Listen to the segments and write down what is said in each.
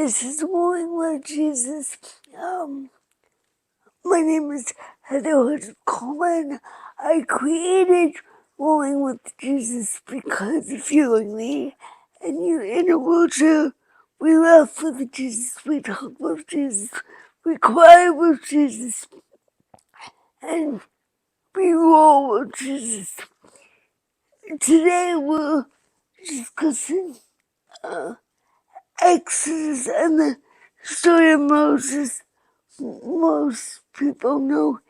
This is Warring with Jesus. My name is Heather Coleman. I created Warring with Jesus because if you're like me and you're in a wheelchair, we laugh with Jesus, we talk with Jesus, we cry with Jesus, and we roll with Jesus. Today we're discussing Exodus and the story of Moses. Most people know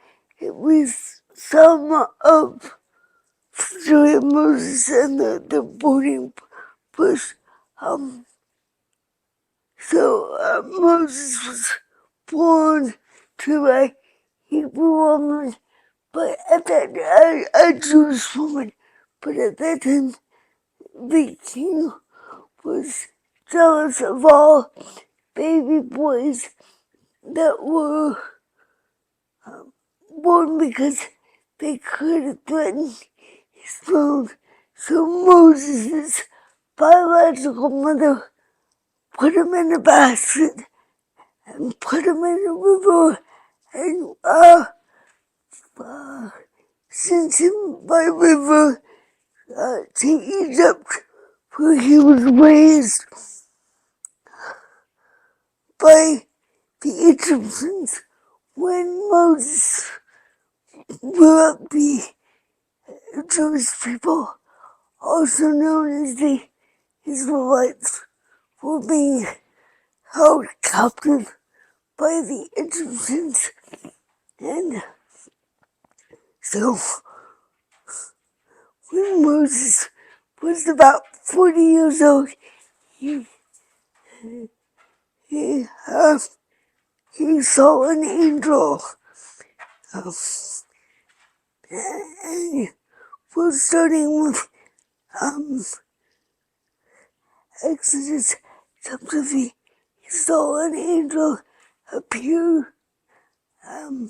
at least some of the story of Moses and the burning bush. Moses was born to a Hebrew woman, but at that a Jewish woman. But at that time, the king was jealous of all baby boys that were born because they could threaten his throne. So Moses' biological mother put him in a basket and put him in a river and sent him by river to Egypt, where he was raised by the Egyptians. When Moses grew up, the Jewish people, also known as the Israelites, were being held captive by the Egyptians. And so when Moses was about 40 years old, he saw an angel. And we're starting with Exodus chapter 3. He saw an angel appear. An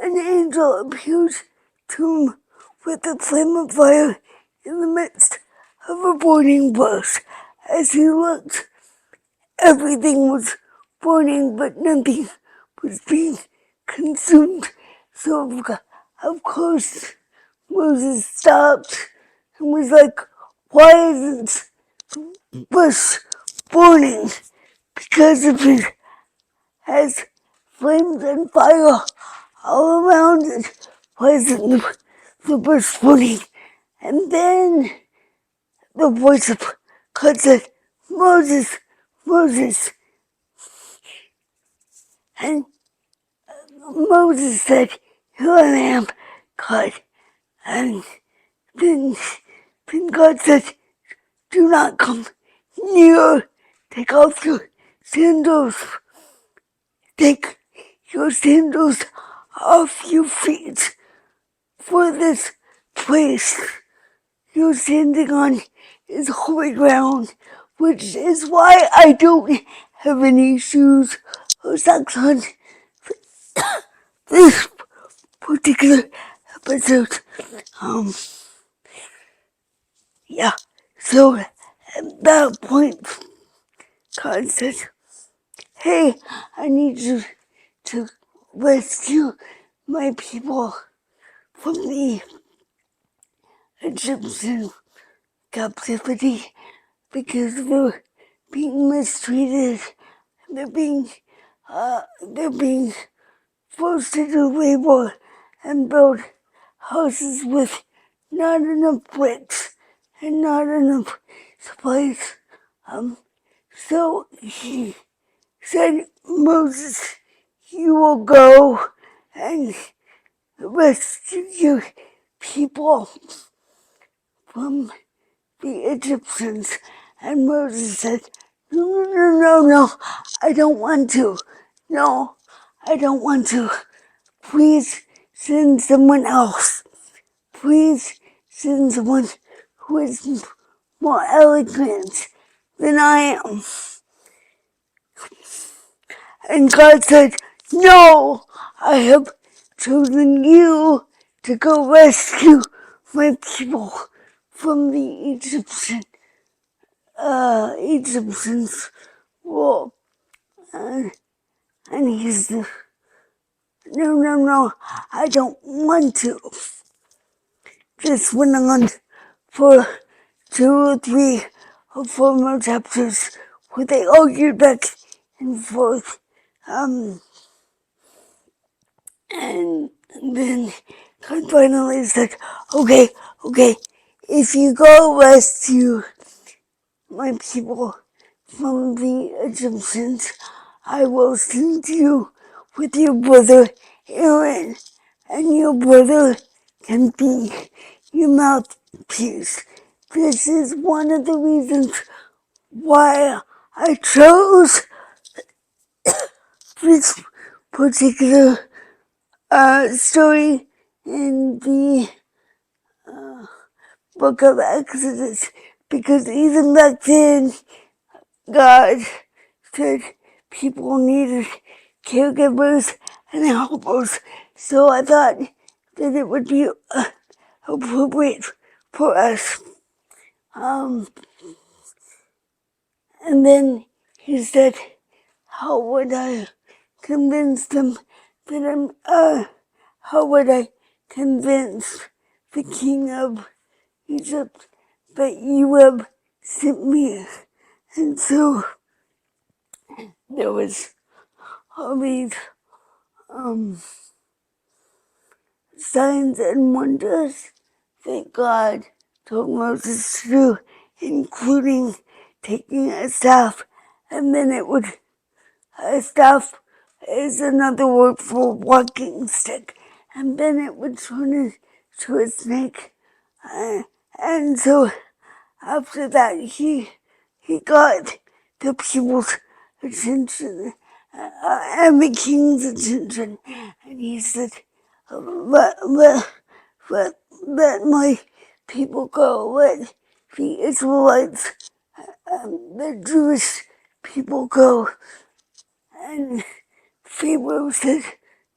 angel appeared to him with a flame of fire in the midst of a burning bush. As he looked, everything was burning, but nothing was being consumed. So, of course, Moses stopped and was like, why isn't the bush burning? Because if it has flames and fire all around it, why isn't the bush burning? And then the voice of God said, Moses, Moses. And Moses said, here I am, God. And then God said, do not come near. Take off your sandals. Take your sandals off your feet. For this place you're standing on is holy ground, which is why I don't have any shoes or socks on this particular episode. Yeah. So at that point, God said, hey, I need you to rescue my people from the Egyptian captivity because they're being mistreated. They're being forced to do labor and build houses with not enough bricks and not enough supplies. So he said, Moses, you will go and rescue your people from the Egyptians. And Moses said, no, I don't want to. No, I don't want to. Please send someone else. Please send someone who is more eloquent than I am. And God said, no, I have chosen you to go rescue my people from the Egyptians well, and he said, no, I don't want to. This went on for 2 or 3 or 4 more chapters where they argued back and forth. And then God finally said, okay, if you go rescue my people from the Egyptians, I will send you with your brother Aaron, and your brother can be your mouthpiece. This is one of the reasons why I chose this particular story in the book of Exodus, because even back then, God said people needed caregivers and helpers. So I thought that it would be appropriate for us. And then he said, how would I convince them that how would I convince the king of Egypt that you have sent me? And so there was all these signs and wonders that God told Moses to do, including taking a staff, and then a staff is another word for walking stick, and then it would turn into a snake. And so after that, he got the people's attention and the king's attention, and he said, let, let, let my people go, let the Israelites, the Jewish people go. And Pharaoh said,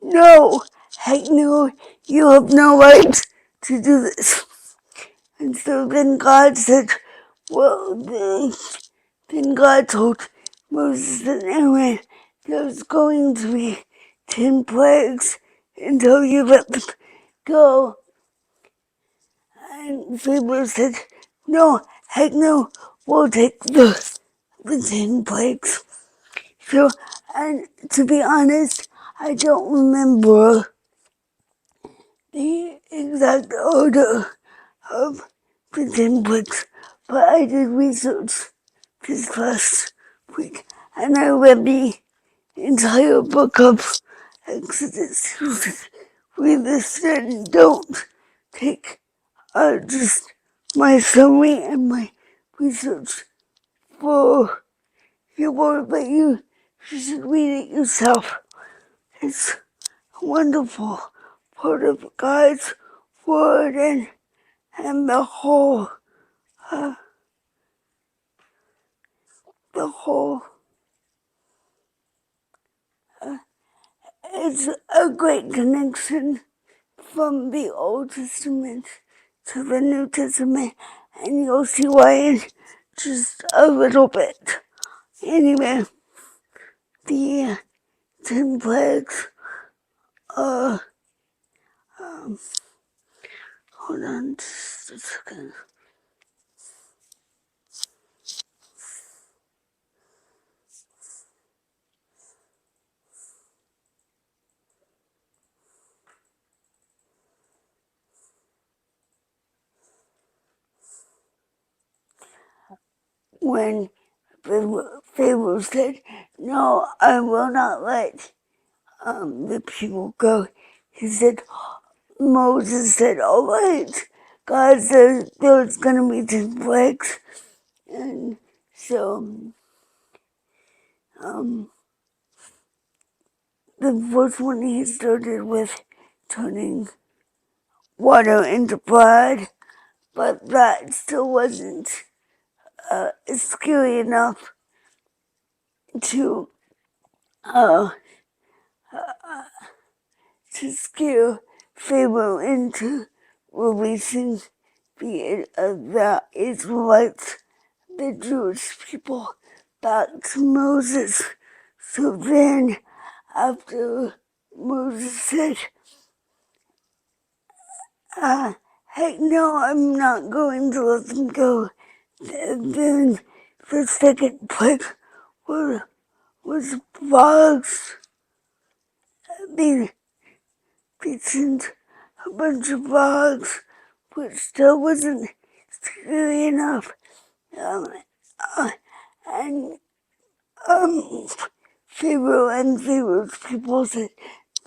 no, heck no, you have no right to do this. And so then God said, well, then God told Moses and Aaron there's going to be 10 plagues until you let them go. And Pharaoh said, no, heck no, we'll take the 10 plagues. So, and to be honest, I don't remember the exact order of the 10 books, but I did research this last week, and I read the entire book of Exodus. Read this and don't take just my summary and my research for your word, but you should read it yourself. It's a wonderful part of God's word, and the whole it's a great connection from the Old Testament to the New Testament, and you'll see why in just a little bit. Anyway, the 10 plagues are, hold on just a second. When Pharaoh said, no, I will not let the people go, he said, Moses said, all right. God said there's going to be 10 plagues. And so the first one he started with turning water into blood, but that still wasn't scary enough to scare Pharaoh into releasing the Israelites, the Jewish people, back to Moses. So then, after Moses said, heck no, I'm not going to let them go, then the second plague was frogs. They sent a bunch of frogs, which still wasn't scary enough. And Pharaoh and Pharaoh's people said,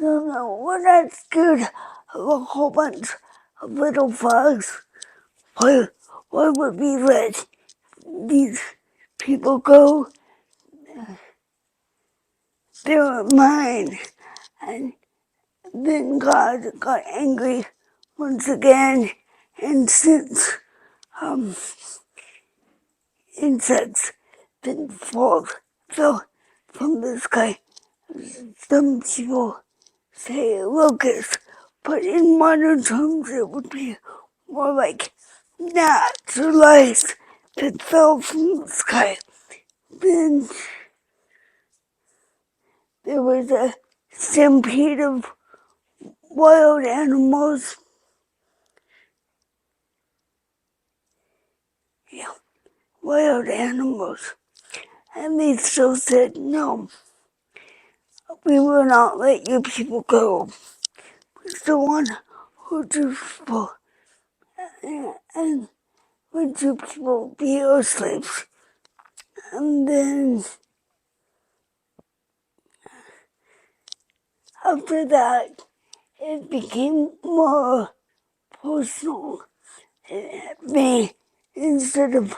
no, we're not scared of a whole bunch of little frogs. Why would we let these people go? They're mine. And then God got angry once again and sent insects that fell from the sky. Some people say locusts, but in modern terms it would be more like natural lights that fell from the sky. Then there was a stampede of wild animals. Yeah, wild animals. And they still said, no, we will not let your people go. We still want to hold your people and let your people be our slaves. And then after that, it became more personal. Instead of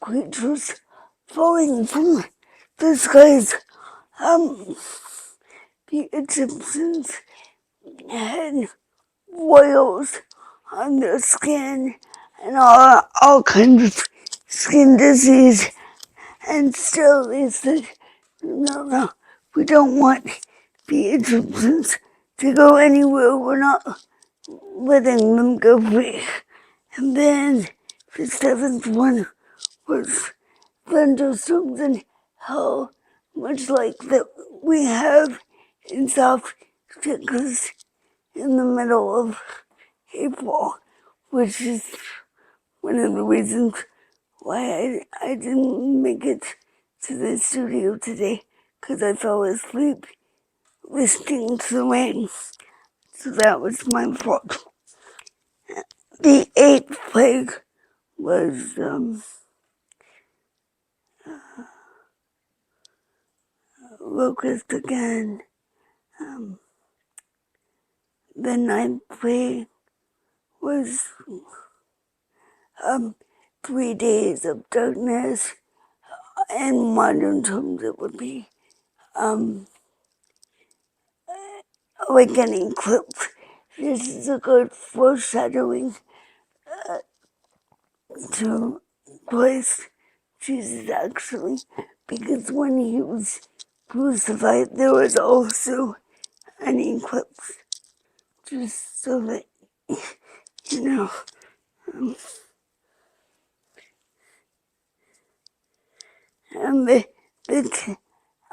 creatures falling from the skies, the Egyptians had boils on their skin and all kinds of skin disease. And still they said, no, we don't want the Egyptians to go anywhere. We're not letting them go free. And then the seventh one was thunderstorms and hell, much like that we have in South Texas in the middle of April, which is one of the reasons why I didn't make it to the studio today, because I fell asleep listening to the rain. So that was my fault. The eighth plague was locust again. The ninth plague was 3 days of darkness. In modern terms, it would be like an eclipse. This is a good foreshadowing to Christ Jesus, actually, because when he was crucified, there was also an eclipse, just so that, you know. And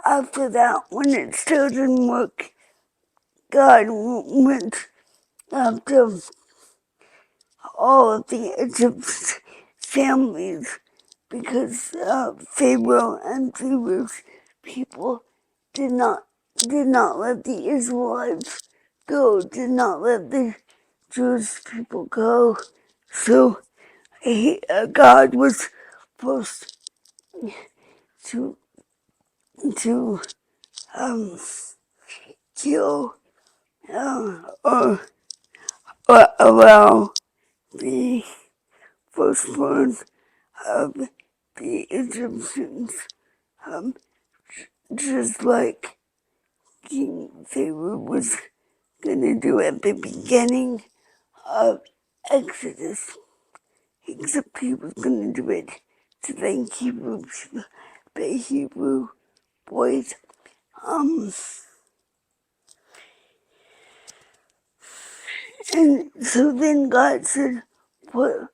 after that, when it still didn't work, God went after all of the Egypt's families, because Pharaoh and Pharaoh's people did not let the Israelites go, did not let the Jewish people go. So God was forced to kill or allow the firstborn of the Egyptians, just like King Pharaoh was gonna do at the beginning of Exodus, except he was gonna do it to the Hebrew boys. And so then God said, put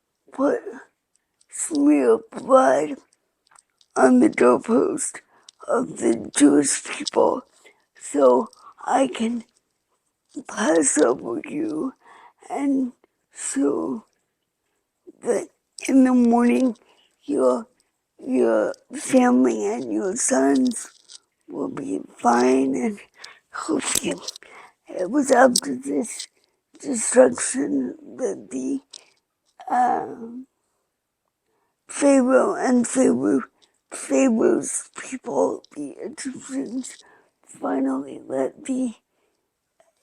smear blood on the doorpost of the Jewish people, so I can pass over you, and so that in the morning your family and your sons will be fine and healthy. It was after this destruction that the Pharaoh and Pharaoh's people, the Egyptians, finally let the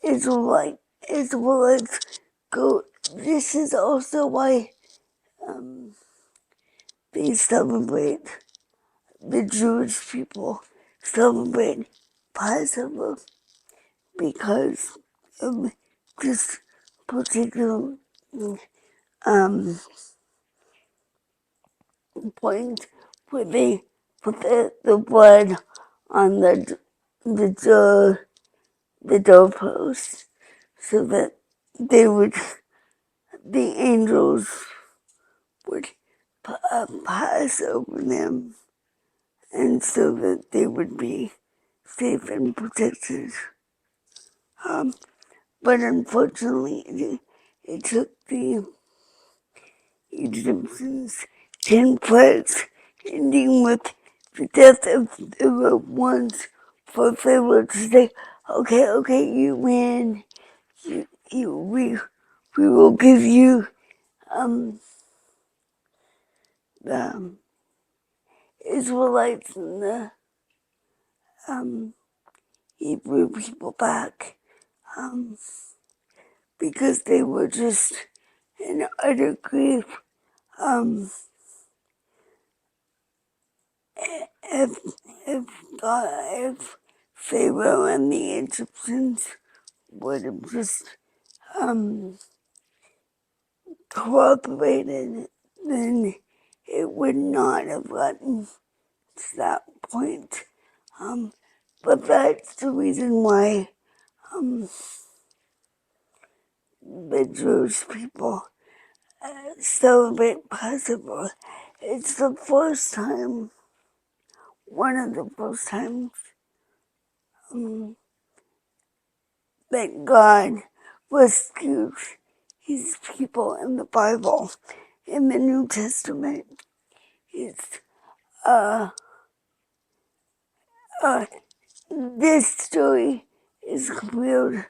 Israelites go. This is also why they celebrate, the Jewish people celebrate Passover, because of this particular um, point where they put the blood on the doorpost, so that the angels would pass over them, and so that they would be safe and protected. But unfortunately, it took the Egyptians 10 plagues, ending with the death of the loved ones, for Pharaoh to say, okay, you win. We will give you the Israelites and the Hebrew people back, because they were just in utter grief. If if Pharaoh and the Egyptians would have just cooperated, then it would not have gotten to that point. But that's the reason why the Jewish people celebrate Passover. It's the first time, one of the first times, that God rescues his people in the Bible. In the New Testament, it's this story is compared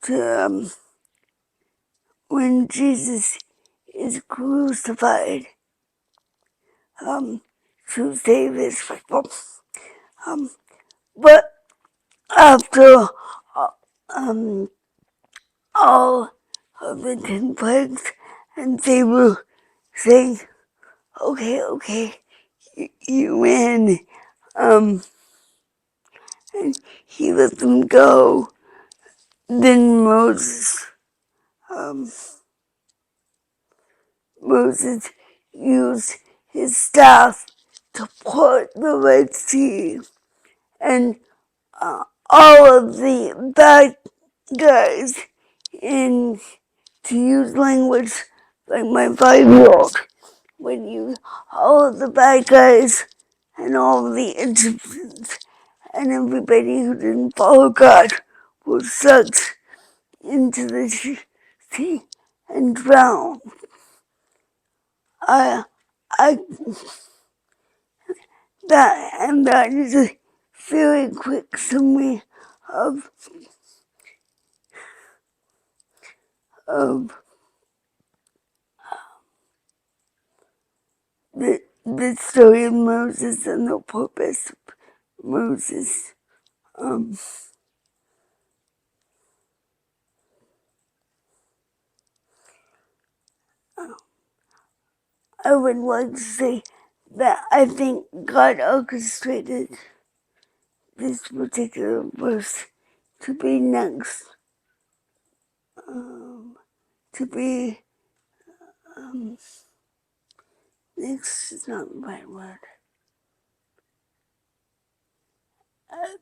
to when Jesus is crucified to save his people. But after all of the 10 plagues, and they were saying, okay, you win. And he let them go. Then Moses used his staff to part the Red Sea, and all of the bad guys, in, to use language like my 5-year-old would use, all of the bad guys and all of the Egyptians and everybody who didn't follow God was sucked into the sea and drowned. I, I, that is a very quick summary of the story of Moses and the purpose of Moses. I would like to say that I think God orchestrated this particular verse to be next, to be, next is not the right word.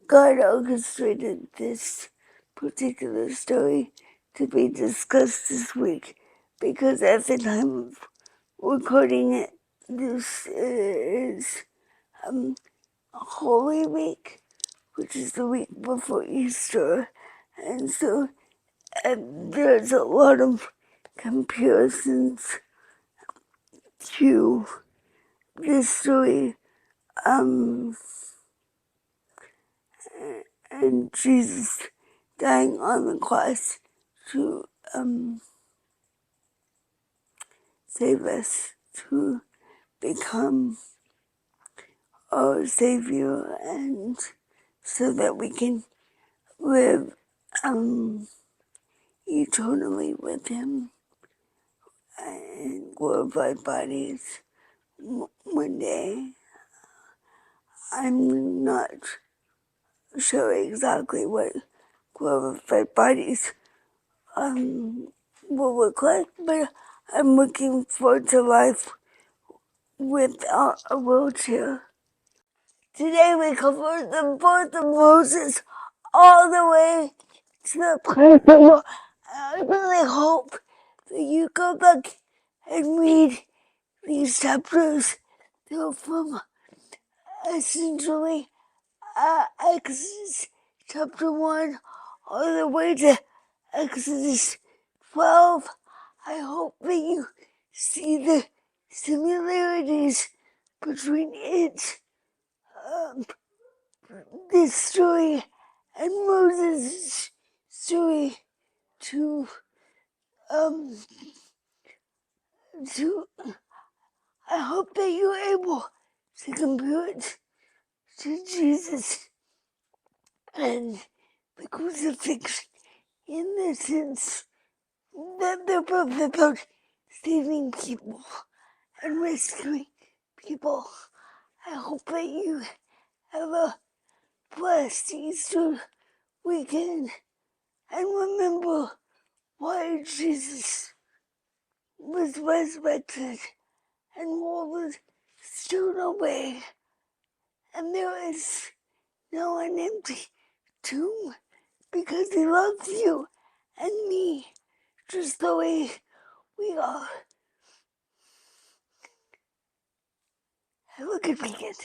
God orchestrated this particular story to be discussed this week, because at the time of recording it, this is Holy Week, which is the week before Easter, and so there's a lot of comparisons to this story, and Jesus dying on the cross to save us, to become our Savior, and so that we can live eternally with Him in glorified bodies one day. I'm not sure exactly what glorified bodies will look like, but I'm looking forward to life without a wheelchair. Today we covered the birth of Moses all the way to the part where I really hope that you go back and read these chapters. They're from essentially Exodus chapter 1 all the way to Exodus 12. I hope that you see the similarities between this story and Moses' story to I hope that you're able to compare it to Jesus and the crucifixion in the sense that they're both about saving people and rescuing people. I hope that you have a blessed Easter weekend and remember why Jesus was resurrected and was stowed away, and there is now an empty tomb because He loves you and me just the way we are. Have a good weekend.